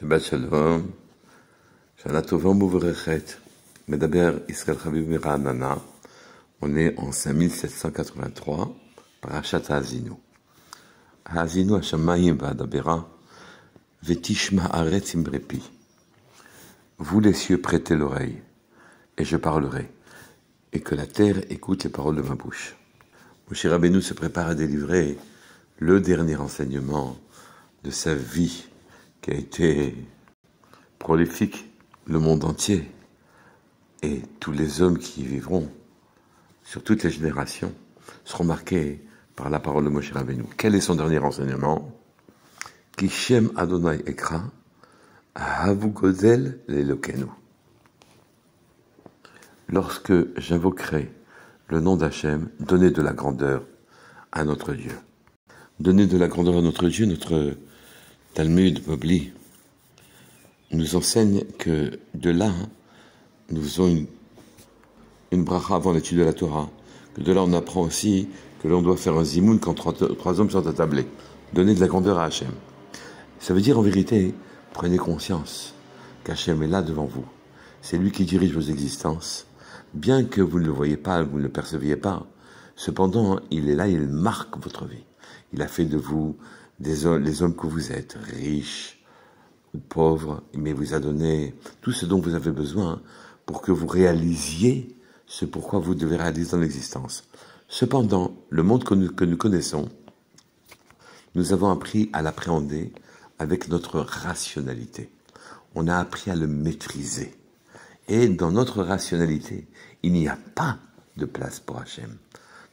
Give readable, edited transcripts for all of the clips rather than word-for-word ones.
Shabbat Shalom, Shana Tova U'Mevourechet, Medaber Israël Chaviv Mira'anana. On est en 5783, Parashat Ha'azinu. Ha'azinu Hashamayim Va'adabera, Vetishma Haaretz Imrepi. Vous les cieux prêtez l'oreille, et je parlerai, et que la terre écoute les paroles de ma bouche. Moshe Rabbeinu se prépare à délivrer le dernier enseignement de sa vie, qui a été prolifique, le monde entier, et tous les hommes qui y vivront, sur toutes les générations, seront marqués par la parole de Moshe Rabbeinu. Quel est son dernier enseignement? Ki Shem Adonai Ekra, Ahavu Godel Lelokenu. Lorsque j'invoquerai le nom d'Hachem, donnez de la grandeur à notre Dieu. Donnez de la grandeur à notre Dieu. Notre Talmud Bobli nous enseigne que de là, nous faisons une bracha avant l'étude de la Torah, que de là on apprend aussi que l'on doit faire un zimoun quand trois hommes sont attablés. Donner de la grandeur à Hachem. Ça veut dire en vérité, prenez conscience qu'Hachem est là devant vous. C'est lui qui dirige vos existences. Bien que vous ne le voyez pas, vous ne le perceviez pas, cependant, il est là, il marque votre vie. Il a fait de vous les hommes que vous êtes, riches ou pauvres, mais il vous a donné tout ce dont vous avez besoin pour que vous réalisiez ce pourquoi vous devez réaliser dans l'existence. Cependant, le monde que nous connaissons, nous avons appris à l'appréhender avec notre rationalité. On a appris à le maîtriser. Et dans notre rationalité, il n'y a pas de place pour Hachem.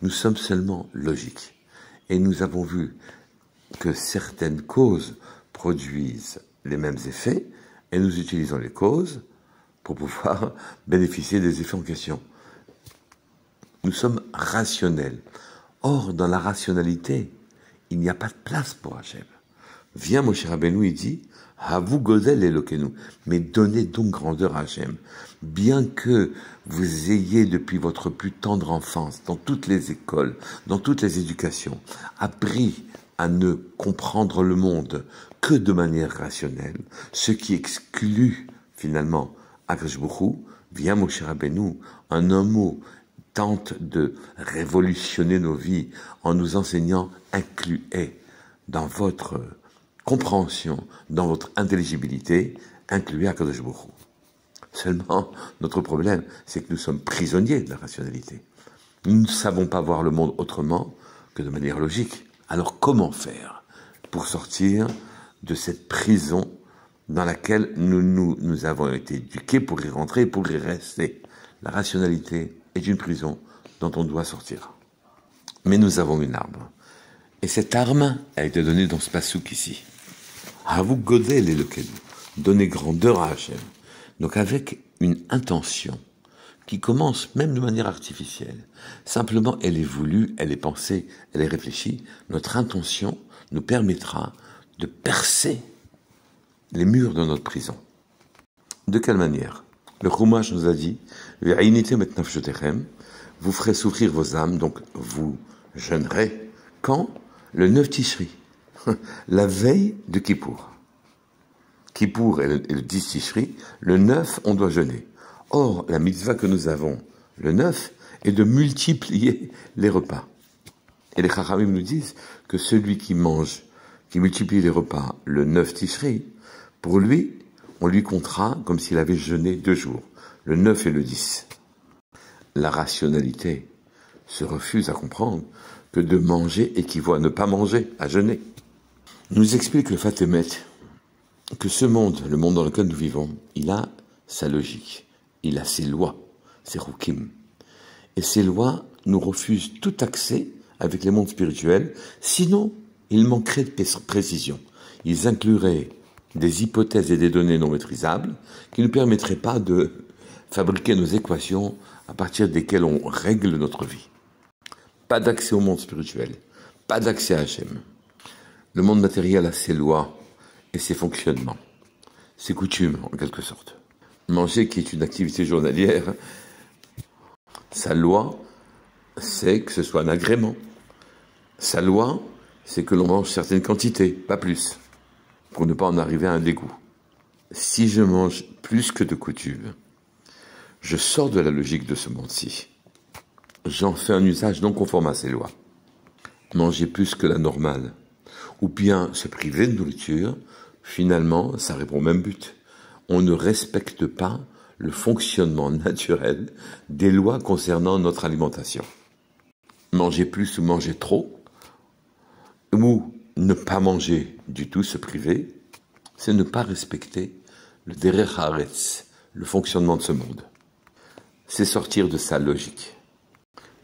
Nous sommes seulement logiques. Et nous avons vu que certaines causes produisent les mêmes effets, et nous utilisons les causes pour pouvoir bénéficier des effets en question. Nous sommes rationnels. Or, dans la rationalité, il n'y a pas de place pour Hachem. Vient Moshe Rabbeinu, il dit, Havu Godel Elokenu, mais donnez donc grandeur à Hachem. Bien que vous ayez depuis votre plus tendre enfance, dans toutes les écoles, dans toutes les éducations, appris à ne comprendre le monde que de manière rationnelle, ce qui exclut finalement Akadosh Baruch Hu, vient Moshe Rabbeinu, en un mot, tente de révolutionner nos vies en nous enseignant, incluez dans votre compréhension, dans votre intelligibilité, incluez Akadosh Baruch Hu. Seulement, notre problème, c'est que nous sommes prisonniers de la rationalité. Nous ne savons pas voir le monde autrement que de manière logique. Alors comment faire pour sortir de cette prison dans laquelle nous avons été éduqués pour y rentrer et pour y rester? La rationalité est une prison dont on doit sortir. Mais nous avons une arme. Et cette arme a été donnée dans ce passouk ici. Havu Godel Elokenu, donner grandeur à Hachem. Donc avec une intention qui commence même de manière artificielle. Simplement, elle est voulue, elle est pensée, elle est réfléchie. Notre intention nous permettra de percer les murs de notre prison. De quelle manière? Le Chumash nous a dit, vous ferez souffrir vos âmes, donc vous jeûnerez. Quand? Le 9 Tishri, la veille de Kippour. Kippour est le 10 Tishri, le 9, on doit jeûner. Or, la mitzvah que nous avons, le 9, est de multiplier les repas. Et les Chachamim nous disent que celui qui mange, qui multiplie les repas le 9 Tishri, pour lui, on lui comptera comme s'il avait jeûné 2 jours, le 9 et le 10. La rationalité se refuse à comprendre que de manger équivaut à ne pas manger, à jeûner. Nous explique le Fatémet que ce monde, le monde dans lequel nous vivons, il a sa logique, il a ses lois, ses rukim. Et ces lois nous refusent tout accès avec les mondes spirituels, sinon ils manqueraient de précision. Ils incluraient des hypothèses et des données non maîtrisables qui ne nous permettraient pas de fabriquer nos équations à partir desquelles on règle notre vie. Pas d'accès au monde spirituel, pas d'accès à Hachem. Le monde matériel a ses lois et ses fonctionnements, ses coutumes en quelque sorte. Manger, qui est une activité journalière, sa loi, c'est que ce soit un agrément. Sa loi, c'est que l'on mange certaines quantités, pas plus, pour ne pas en arriver à un dégoût. si je mange plus que de coutume, je sors de la logique de ce monde-ci. J'en fais un usage non conforme à ces lois. Manger plus que la normale, ou bien se priver de nourriture, finalement, ça répond au même but. On ne respecte pas le fonctionnement naturel des lois concernant notre alimentation. Manger plus ou manger trop, ou ne pas manger du tout, se priver, c'est ne pas respecter le derech haaretz, le fonctionnement de ce monde. C'est sortir de sa logique.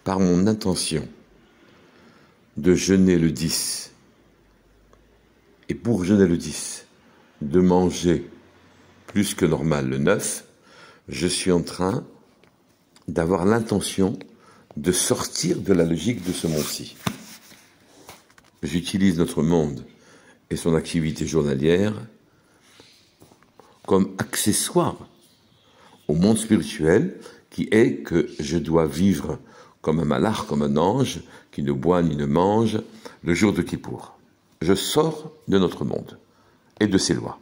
Par mon intention de jeûner le 10, et pour jeûner le 10, de manger plus que normal le 9, je suis en train d'avoir l'intention de sortir de la logique de ce monde-ci. J'utilise notre monde et son activité journalière comme accessoire au monde spirituel qui est que je dois vivre comme un malach, comme un ange, qui ne boit ni ne mange, le jour de Kippour. Je sors de notre monde et de ses lois.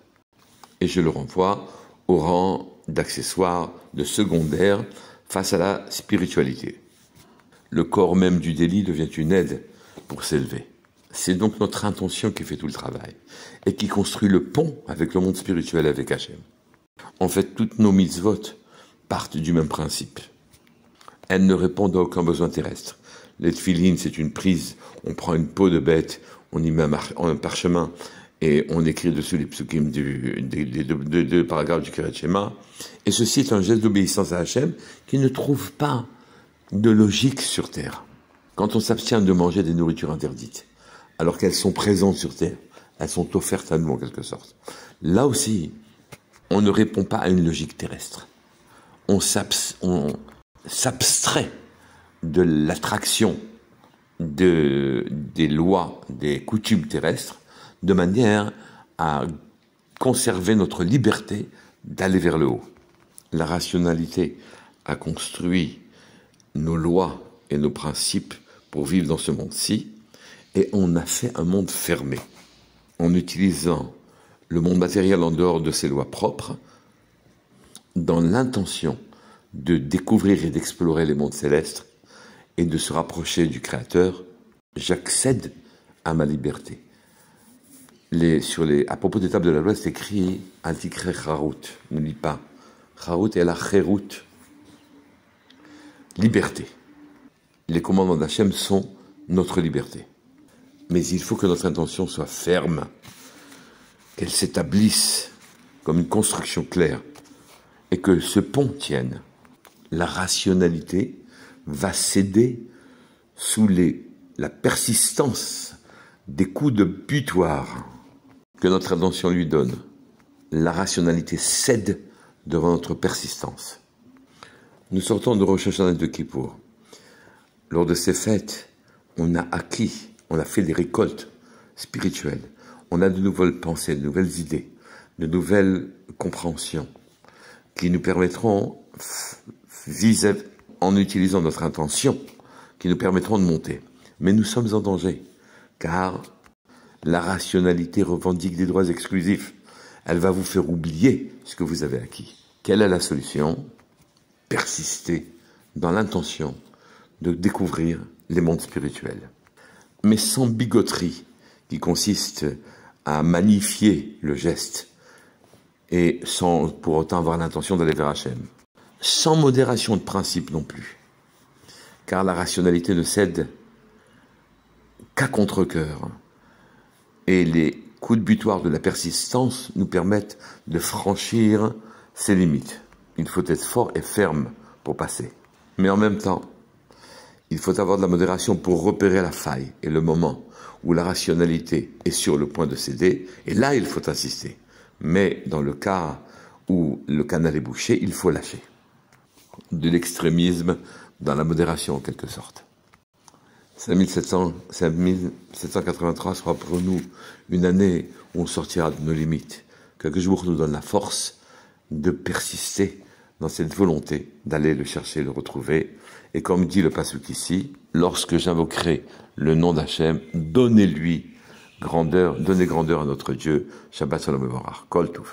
Et je le renvoie au rang d'accessoire, de secondaire, face à la spiritualité. Le corps même du délit devient une aide pour s'élever. C'est donc notre intention qui fait tout le travail et qui construit le pont avec le monde spirituel, avec Hachem. En fait, toutes nos mitzvot partent du même principe. Elles ne répondent à aucun besoin terrestre. Les tefilines, c'est une prise, on prend une peau de bête, on y met un parchemin et on écrit dessus les psukim des deux paragraphes du Keret Shema. Et ceci est un geste d'obéissance à Hachem qui ne trouve pas de logique sur terre. Quand on s'abstient de manger des nourritures interdites, alors qu'elles sont présentes sur terre, elles sont offertes à nous en quelque sorte. Là aussi, on ne répond pas à une logique terrestre. On s'abstrait de l'attraction des lois, des coutumes terrestres, de manière à conserver notre liberté d'aller vers le haut. La rationalité a construit nos lois et nos principes pour vivre dans ce monde-ci, et on a fait un monde fermé, en utilisant le monde matériel en dehors de ses lois propres, dans l'intention de découvrir et d'explorer les mondes célestes et de se rapprocher du Créateur. J'accède à ma liberté. À propos des tables de la loi, c'est écrit « Antikre Charut », ne lis pas. Charut est la Cherut, liberté. Les commandements d'Hachem sont notre liberté. Mais il faut que notre intention soit ferme, qu'elle s'établisse comme une construction claire, et que ce pont tienne. La rationalité va céder sous la persistance des coups de butoir que notre attention lui donne. La rationalité cède devant notre persistance. Nous sortons de Rosh Hashanah et de Kippour. Lors de ces fêtes, on a acquis, on a fait des récoltes spirituelles. On a de nouvelles pensées, de nouvelles idées, de nouvelles compréhensions qui nous permettront, en utilisant notre intention, qui nous permettront de monter. Mais nous sommes en danger, car la rationalité revendique des droits exclusifs. Elle va vous faire oublier ce que vous avez acquis. Quelle est la solution? Persister dans l'intention de découvrir les mondes spirituels. Mais sans bigoterie, qui consiste à magnifier le geste, et sans pour autant avoir l'intention d'aller vers Hachem. Sans modération de principe non plus, car la rationalité ne cède qu'à contre-cœur. Et les coups de butoir de la persistance nous permettent de franchir ses limites. Il faut être fort et ferme pour passer. Mais en même temps, il faut avoir de la modération pour repérer la faille et le moment où la rationalité est sur le point de céder, et là il faut insister. Mais dans le cas où le canal est bouché, il faut lâcher. De l'extrémisme dans la modération en quelque sorte. 5783 sera pour nous une année où on sortira de nos limites. Que jour nous donne la force de persister dans cette volonté d'aller le chercher, le retrouver. Et comme dit le pasuk ici, lorsque j'invoquerai le nom d'Hachem, donnez-lui grandeur, donnez grandeur à notre Dieu. Shabbat Shalom Mevorach. Kol Tuv.